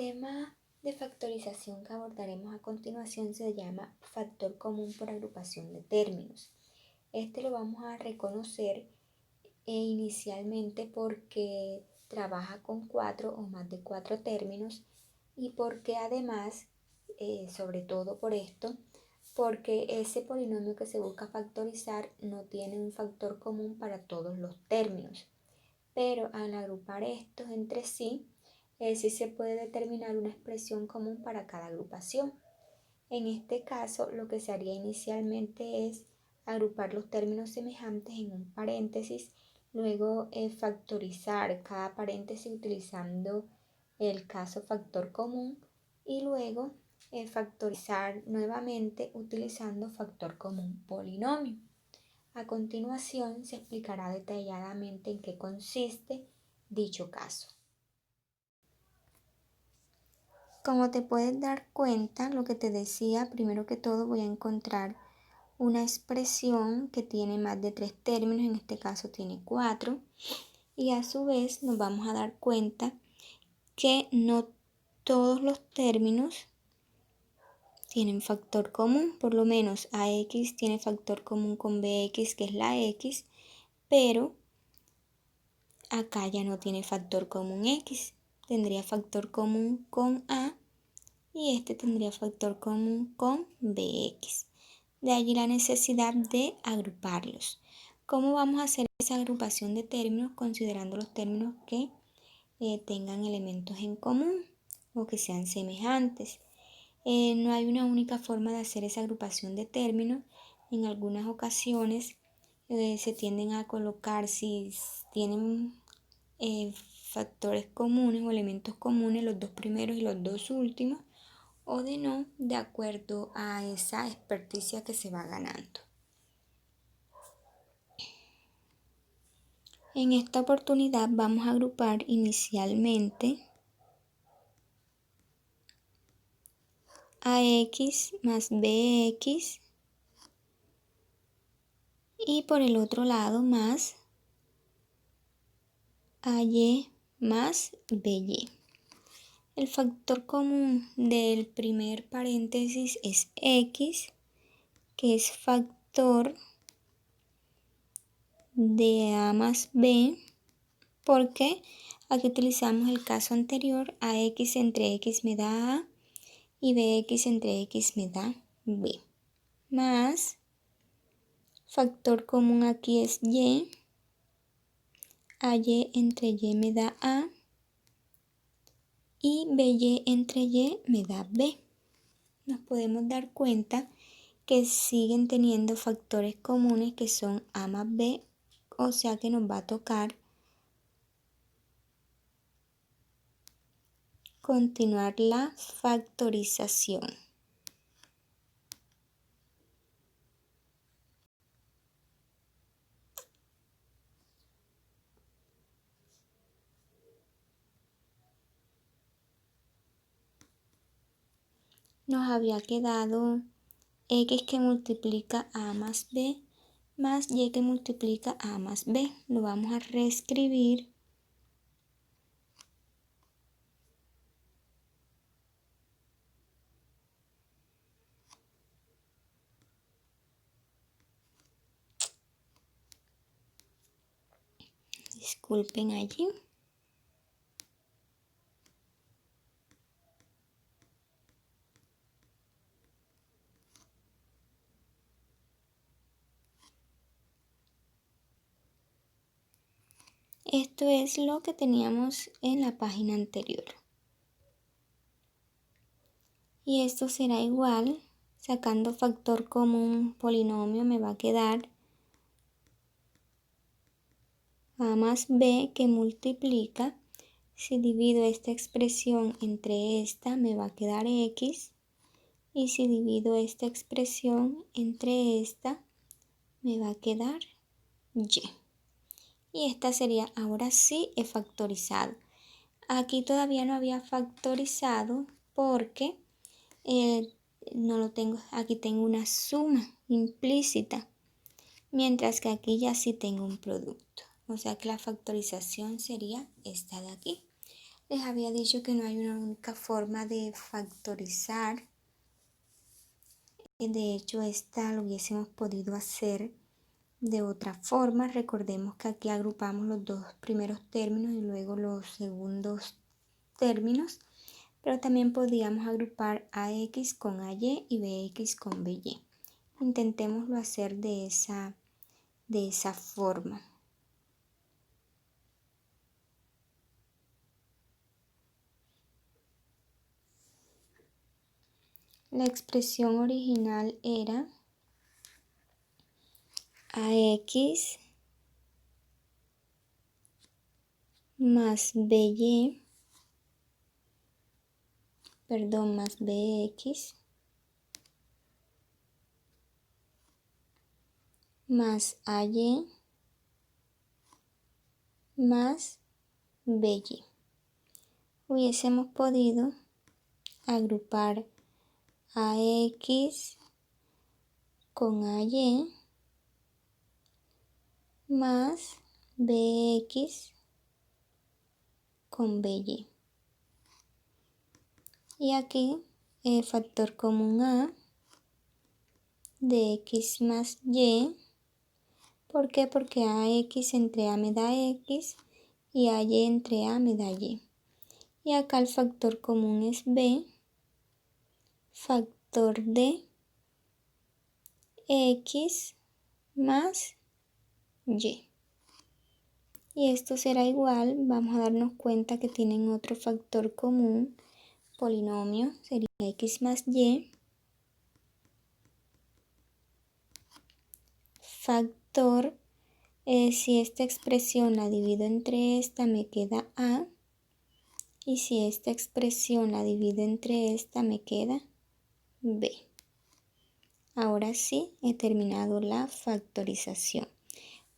tema de factorización que abordaremos a continuación se llama factor común por agrupación de términos. Este lo vamos a reconocer inicialmente porque trabaja con 4 o más de 4 términos y porque además, sobre todo por esto, porque ese polinomio que se busca factorizar no tiene un factor común para todos los términos. Pero al agrupar estos entre sí, sí se puede determinar una expresión común para cada agrupación. En este caso, lo que se haría inicialmente es agrupar los términos semejantes en un paréntesis, luego factorizar cada paréntesis utilizando el caso factor común y luego factorizar nuevamente utilizando factor común polinomio. A continuación se explicará detalladamente en qué consiste dicho caso. Como te puedes dar cuenta, lo que te decía, primero que todo voy a encontrar una expresión que tiene más de 3 términos, en este caso tiene 4, y a su vez nos vamos a dar cuenta que no todos los términos tienen factor común, por lo menos AX tiene factor común con BX, que es la X, pero acá ya no tiene factor común X, tendría factor común con A y este tendría factor común con BX. De allí la necesidad de agruparlos. ¿Cómo vamos a hacer esa agrupación de términos considerando los términos que tengan elementos en común o que sean semejantes? No hay una única forma de hacer esa agrupación de términos. En algunas ocasiones se tienden a colocar, si tienen factores comunes o elementos comunes, los dos primeros y los dos últimos, o de no, de acuerdo a esa experticia que se va ganando. En esta oportunidad vamos a agrupar inicialmente AX más BX y por el otro lado más AY más BY. El factor común del primer paréntesis es X, que es factor de A más B, porque aquí utilizamos el caso anterior, AX entre X me da A y BX entre X me da B, más factor común aquí es Y, AY entre Y me da A y BY entre Y me da B. Nos podemos dar cuenta que siguen teniendo factores comunes que son A más B, o sea que nos va a tocar continuar la factorización. Nos había quedado X que multiplica A más B más Y que multiplica A más B. Lo vamos a reescribir disculpen allí. Esto es lo que teníamos en la página anterior. Y esto será igual, sacando factor común polinomio me va a quedar A más B que multiplica, si divido esta expresión entre esta me va a quedar X, y si divido esta expresión entre esta me va a quedar Y. Y esta sería, ahora sí he factorizado. Aquí todavía no había factorizado porque no lo tengo, aquí tengo una suma implícita, mientras que aquí ya sí tengo un producto. O sea que la factorización sería esta de aquí. Les había dicho que no hay una única forma de factorizar. De hecho, esta lo hubiésemos podido hacer de otra forma. Recordemos que aquí agrupamos los dos primeros términos y luego los segundos términos. Pero también podríamos agrupar AX con AY y BX con BY. Intentémoslo hacer de esa forma. La expresión original era AX más BX más AY más BY. Hubiésemos podido agrupar AX con AY más BX con BY. Y aquí el factor común A de X más Y. ¿Por qué? Porque AX entre A me da X y AY entre A me da Y. Y acá el factor común es B, factor de X más Y. Y esto será igual, vamos a darnos cuenta que tienen otro factor común, polinomio, sería X más Y, factor, si esta expresión la divido entre esta me queda A, y si esta expresión la divido entre esta me queda B. Ahora sí he terminado la factorización.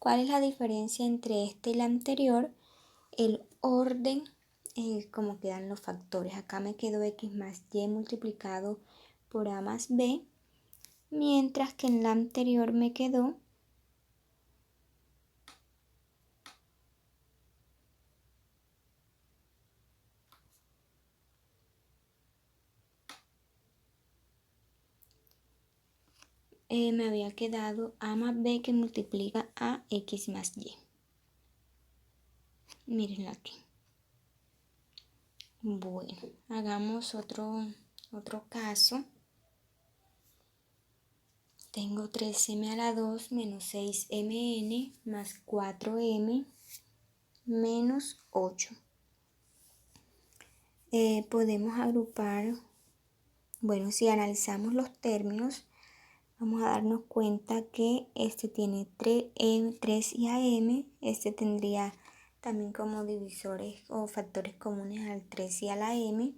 ¿Cuál es la diferencia entre este y la anterior? El orden, como quedan los factores. Acá me quedó X más Y multiplicado por A más B, mientras que en la anterior me quedó me había quedado A más B que multiplica a X más Y. Mírenlo aquí. Bueno, hagamos otro caso. Tengo 3m a la 2 menos 6mn más 4m menos 8. Podemos agrupar, bueno, si analizamos los términos, vamos a darnos cuenta que este tiene 3 y AM, este tendría también como divisores o factores comunes al 3 y a la M.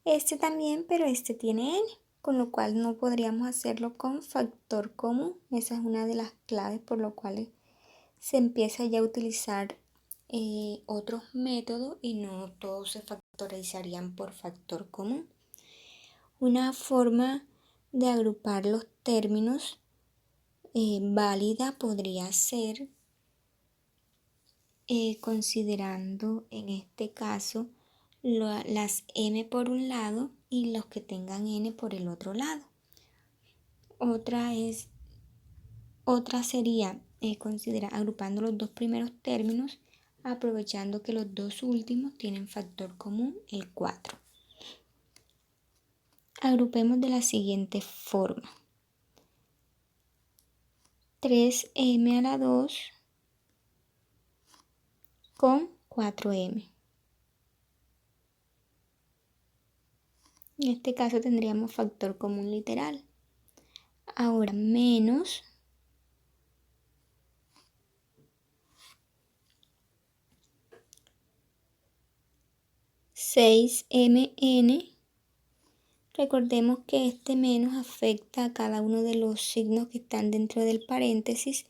Este también, pero este tiene N, con lo cual no podríamos hacerlo con factor común. Esa es una de las claves por lo cuales se empieza ya a utilizar otros métodos y no todos se factorizarían por factor común. Una forma de agrupar los términos válida podría ser considerando en este caso las m por un lado y los que tengan n por el otro lado. Otra sería considerar agrupando los dos primeros términos, aprovechando que los dos últimos tienen factor común, el 4. Agrupemos de la siguiente forma. 3m a la 2 con 4m. En este caso tendríamos factor común literal. Ahora menos 6mn. Recordemos que este menos afecta a cada uno de los signos que están dentro del paréntesis.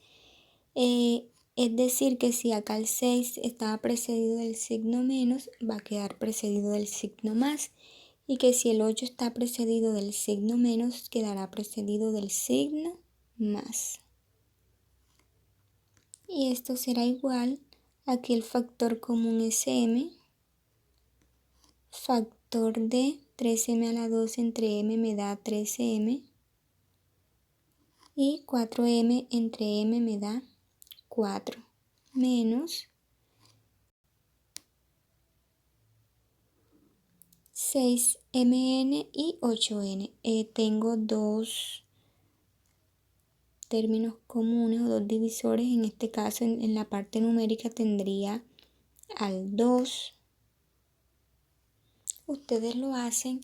Es decir, que si acá el 6 estaba precedido del signo menos, va a quedar precedido del signo más. Y que si el 8 está precedido del signo menos, quedará precedido del signo más. Y esto será igual a que el factor común es m factor de 3m a la 2 entre m me da 13m. Y 4m entre m me da 4. Menos 6mn y 8n. Tengo dos términos comunes o dos divisores. En este caso, en la parte numérica tendría al 2. Ustedes lo hacen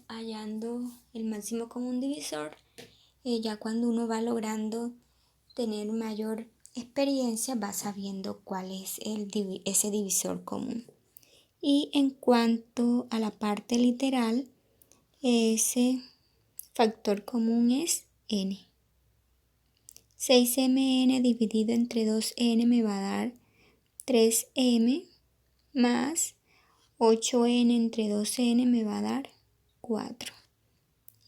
hallando el máximo común divisor. Ya cuando uno va logrando tener mayor experiencia, va sabiendo cuál es ese divisor común. Y en cuanto a la parte literal, ese factor común es n. 6mn dividido entre 2n me va a dar 3m más 8n entre 2n me va a dar 4.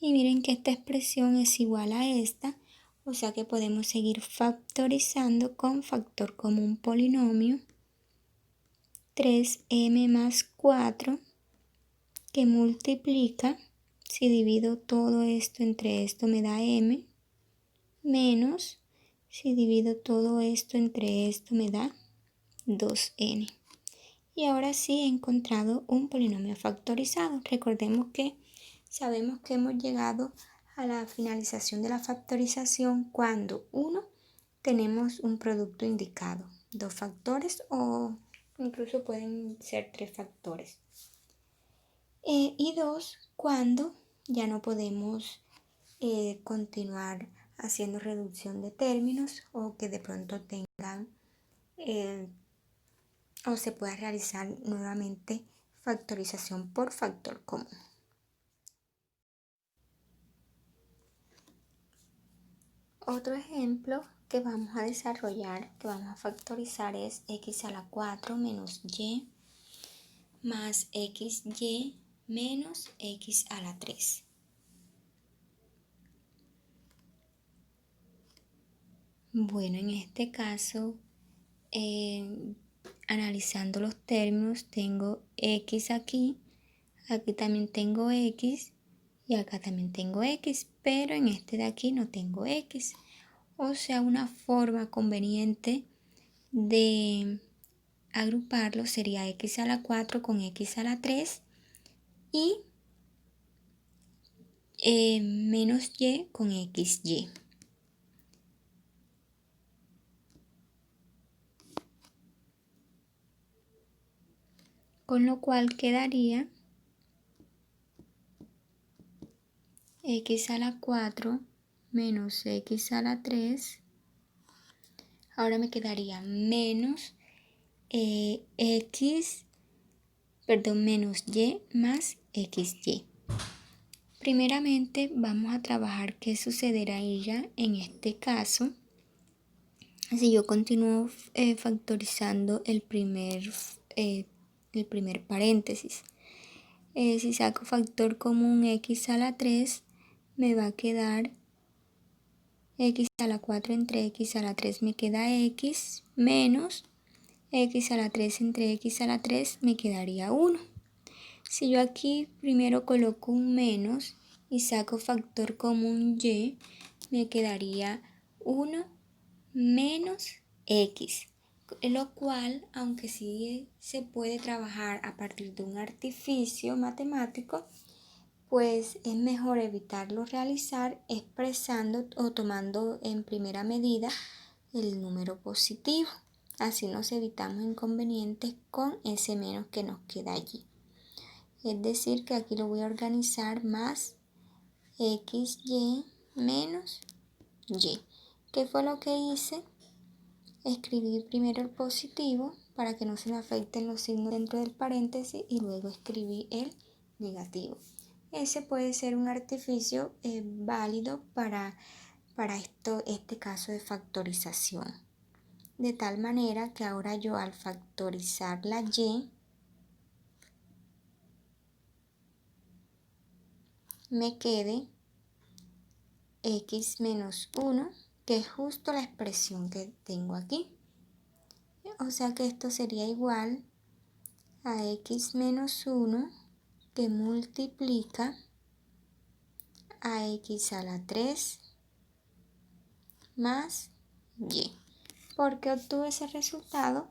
Y miren que esta expresión es igual a esta, o sea que podemos seguir factorizando con factor común polinomio 3m más 4 que multiplica, si divido todo esto entre esto me da m, menos, si divido todo esto entre esto me da 2n. Y ahora sí he encontrado un polinomio factorizado. Recordemos que sabemos que hemos llegado a la finalización de la factorización cuando 1 tenemos un producto indicado, 2 factores o incluso pueden ser 3 factores. Y 2 cuando ya no podemos continuar haciendo reducción de términos o que de pronto tengan o se pueda realizar nuevamente factorización por factor común. Otro ejemplo que vamos a desarrollar, que vamos a factorizar es x a la 4 menos y más xy menos x a la 3. Bueno, en este caso, analizando los términos, tengo x aquí también tengo x y acá también tengo x, pero en este de aquí no tengo x. O sea, una forma conveniente de agruparlo sería x a la 4 con x a la 3 y menos y con xy. Con lo cual quedaría x a la 4 menos x a la 3. Ahora me quedaría menos menos y más xy. Primeramente vamos a trabajar qué sucederá en este caso. Si yo continúo factorizando el primer paréntesis. Si saco factor común x a la 3, me va a quedar x a la 4 entre x a la 3 me queda x menos x a la 3 entre x a la 3 me quedaría 1. Si yo aquí primero coloco un menos y saco factor común y, me quedaría 1 menos x, lo cual, aunque sí se puede trabajar a partir de un artificio matemático, pues es mejor evitarlo realizar expresando o tomando en primera medida el número positivo. Así nos evitamos inconvenientes con ese menos que nos queda allí. Es decir, que aquí lo voy a organizar más xy menos y. ¿Qué fue lo que hice? Escribí primero el positivo para que no se me afecten los signos dentro del paréntesis y luego escribí el negativo. Ese puede ser un artificio válido para este caso de factorización. De tal manera que ahora yo al factorizar la y me quede x menos 1, que es justo la expresión que tengo aquí. O sea que esto sería igual a x menos 1 que multiplica a x a la 3 más y. ¿Por qué obtuve ese resultado?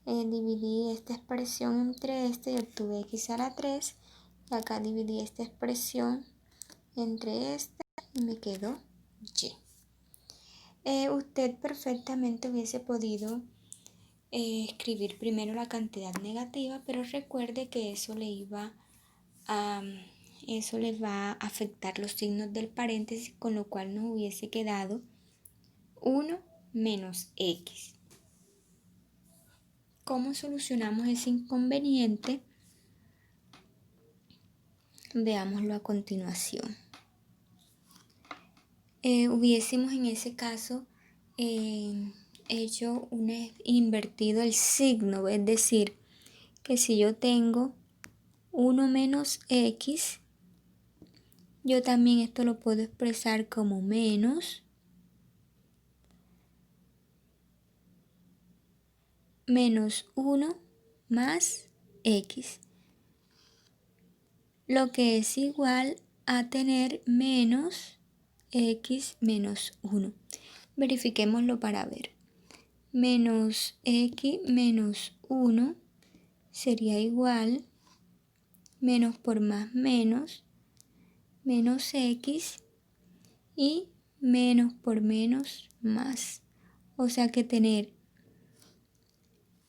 Dividí esta expresión entre esta y obtuve x a la 3. Y acá dividí esta expresión entre esta y me quedó y. Usted perfectamente hubiese podido escribir primero la cantidad negativa, pero recuerde que eso le va a afectar los signos del paréntesis, con lo cual nos hubiese quedado 1 menos x. ¿Cómo solucionamos ese inconveniente? Veámoslo a continuación. Hubiésemos en ese caso invertido el signo, es decir, que si yo tengo 1 menos x, yo también esto lo puedo expresar como menos menos 1 más x, lo que es igual a tener menos x menos 1. Verifiquémoslo para ver. Menos x menos 1 sería igual, menos por más menos x, y menos por menos más. O sea que tener,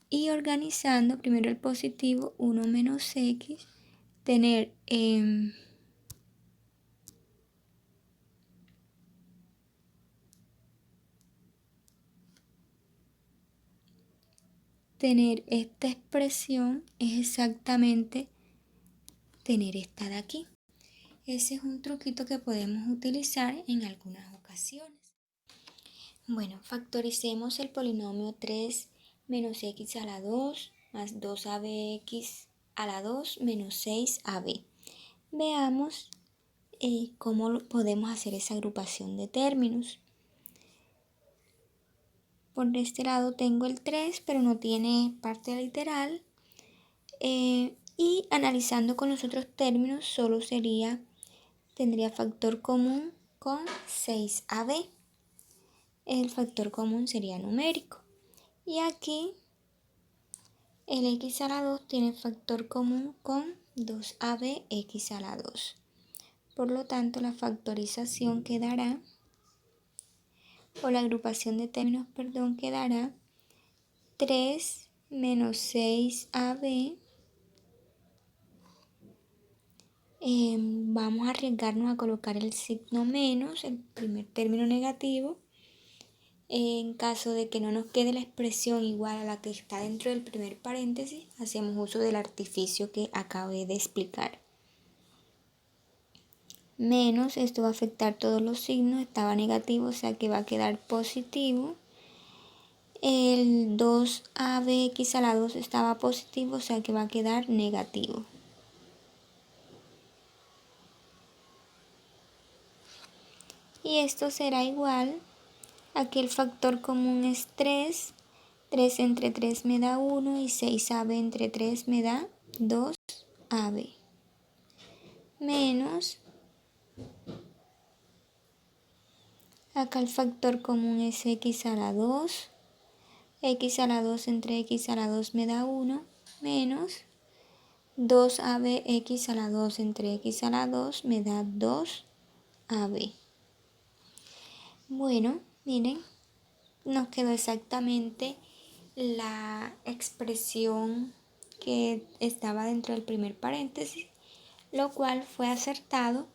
y organizando primero el positivo, 1 menos x, tener esta expresión es exactamente tener esta de aquí. Ese es un truquito que podemos utilizar en algunas ocasiones. Bueno, factoricemos el polinomio 3 menos x a la 2 más 2abx a la 2 menos 6ab. Veamos cómo podemos hacer esa agrupación de términos. Por este lado tengo el 3, pero no tiene parte literal. Y analizando con los otros términos, solo tendría factor común con 6ab. El factor común sería numérico. Y aquí el x a la 2 tiene factor común con 2abx a la 2. Por lo tanto, la factorización quedará, o la agrupación de términos, quedará 3 menos 6ab. Vamos a arriesgarnos a colocar el signo menos, el primer término negativo. En caso de que no nos quede la expresión igual a la que está dentro del primer paréntesis, hacemos uso del artificio que acabé de explicar. Menos, esto va a afectar todos los signos, estaba negativo, o sea que va a quedar positivo. El 2abx a la 2 estaba positivo, o sea que va a quedar negativo. Y esto será igual a que el factor común es 3. 3 entre 3 me da 1 y 6ab entre 3 me da 2ab. Menos, acá el factor común es x a la 2. X a la 2 entre x a la 2 me da 1. Menos 2abx a la 2 entre x a la 2 me da 2ab. Bueno, miren, nos quedó exactamente la expresión que estaba dentro del primer paréntesis, lo cual fue acertado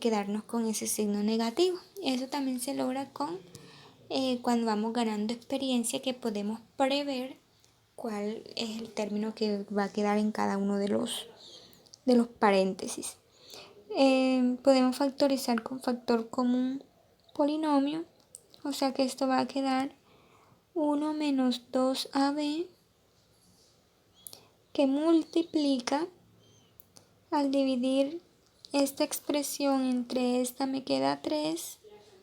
quedarnos con ese signo negativo. Eso también se logra cuando vamos ganando experiencia, que podemos prever cuál es el término que va a quedar en cada uno de los paréntesis. Podemos factorizar con factor común polinomio, o sea que esto va a quedar 1 menos 2ab, que multiplica, al dividir esta expresión entre esta me queda 3,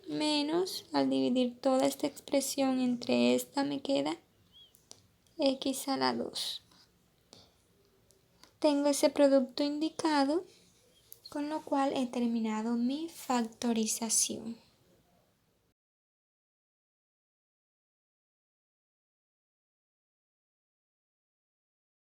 menos, al dividir toda esta expresión entre esta me queda x a la 2. tengo ese producto indicado, con lo cual he terminado mi factorización.